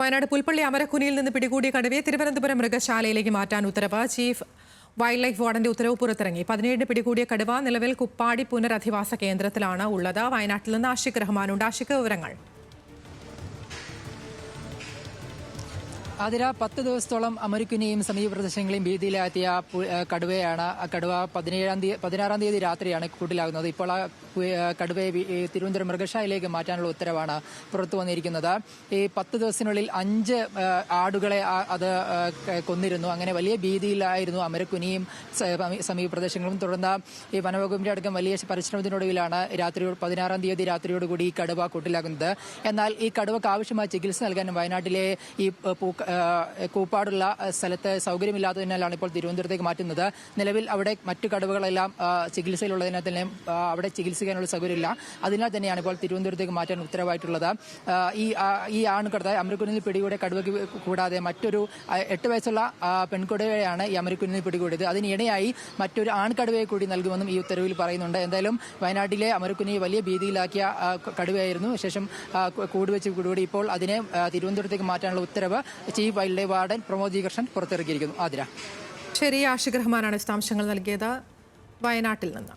വയനാട് പുൽപ്പള്ളി അമരക്കുനിയിൽ നിന്ന് പിടികൂടിയ കടുവയെ തിരുവനന്തപുരം മൃഗശാലയിലേക്ക് മാറ്റാൻ ഉത്തരവ്. ചീഫ് വൈൽഡ് ലൈഫ് വാർഡന്റെ ഉത്തരവ് പുറത്തിറങ്ങി. 17 പിടികൂടിയ കടുവ നിലവിൽ കുപ്പാടി പുനരധിവാസ കേന്ദ്രത്തിലാണ് ഉള്ളത്. വയനാട്ടിൽ നിന്ന് ആഷിഖ് റഹ്മാനുണ്ട്. ആഷിഖ്, വിവരങ്ങൾ. അതിര 10 ദിവസത്തോളം അമരക്കുനിയും സമീപ പ്രദേശങ്ങളെയും ഭീതിയിലാക്കിയ കടുവയാണ്. കടുവ 16-ാം തീയതി രാത്രിയാണ് കൂട്ടിലാകുന്നത്. ഇപ്പോൾ ആ കടുവയെ തിരുവനന്തപുരം മൃഗശാലയിലേക്ക് മാറ്റാനുള്ള ഉത്തരവാണ് പുറത്തു വന്നിരിക്കുന്നത്. ഈ 10 ദിവസത്തിനുള്ളിൽ 5 ആടുകളെ അത് കൊന്നിരുന്നു. അങ്ങനെ വലിയ ഭീതിയിലായിരുന്നു അമരക്കുനിയും സമീപ പ്രദേശങ്ങളും. തുടർന്ന് ഈ വനവകുപ്പിന്റെ അടക്കം വലിയ പരിശ്രമത്തിനൊടുവിലാണ് 16-ാം തീയതി രാത്രിയോടുകൂടി ഈ കടുവ കൂട്ടിലാകുന്നത്. എന്നാൽ ഈ കടുവക്ക് ആവശ്യമായ ചികിത്സ നൽകാൻ വയനാട്ടിലെ ഈ കൂപ്പാടുള്ള സ്ഥലത്ത് സൗകര്യമില്ലാത്തതിനാലാണ് ഇപ്പോൾ തിരുവനന്തപുരത്തേക്ക് മാറ്റുന്നത്. നിലവിൽ അവിടെ മറ്റു കടുവകളെല്ലാം ചികിത്സയിലുള്ളതിനാൽ തന്നെ അവിടെ ചികിത്സിക്കാനുള്ള സൗകര്യമില്ല. അതിനാൽ തന്നെയാണ് ഇപ്പോൾ തിരുവനന്തപുരത്തേക്ക് മാറ്റാൻ ഉത്തരവായിട്ടുള്ളത്. ഈ ആൺകടുത്ത അമരക്കുനിയിൽ പിടികൂടിയ കടുവയ്ക്ക് കൂടാതെ മറ്റൊരു 8 വയസ്സുള്ള പെൺകടുവയാണ് ഈ അമരക്കുനിയിൽ പിടികൂടിയത്. അതിനിടെയായി മറ്റൊരു ആൺകടുവയെ കൂടി നൽകുമെന്നും ഈ ഉത്തരവിൽ പറയുന്നുണ്ട്. എന്തായാലും വയനാട്ടിലെ അമരക്കുനിയെ വലിയ ഭീതിയിലാക്കിയ കടുവയായിരുന്നു. ശേഷം കൂടുവെച്ച് പിടികൂടി ഇപ്പോൾ അതിനെ തിരുവനന്തപുരത്തേക്ക് മാറ്റാനുള്ള ഉത്തരവ് chief wildlife warden Pramod G Krishnan പുറത്തിറക്കിയിരിക്കുന്നു. ആതിര. ശരി, ആഷിഖ് റഹ്മാനാണ് വിശദാംശങ്ങൾ നൽകിയത് വയനാട്ടിൽ നിന്ന്.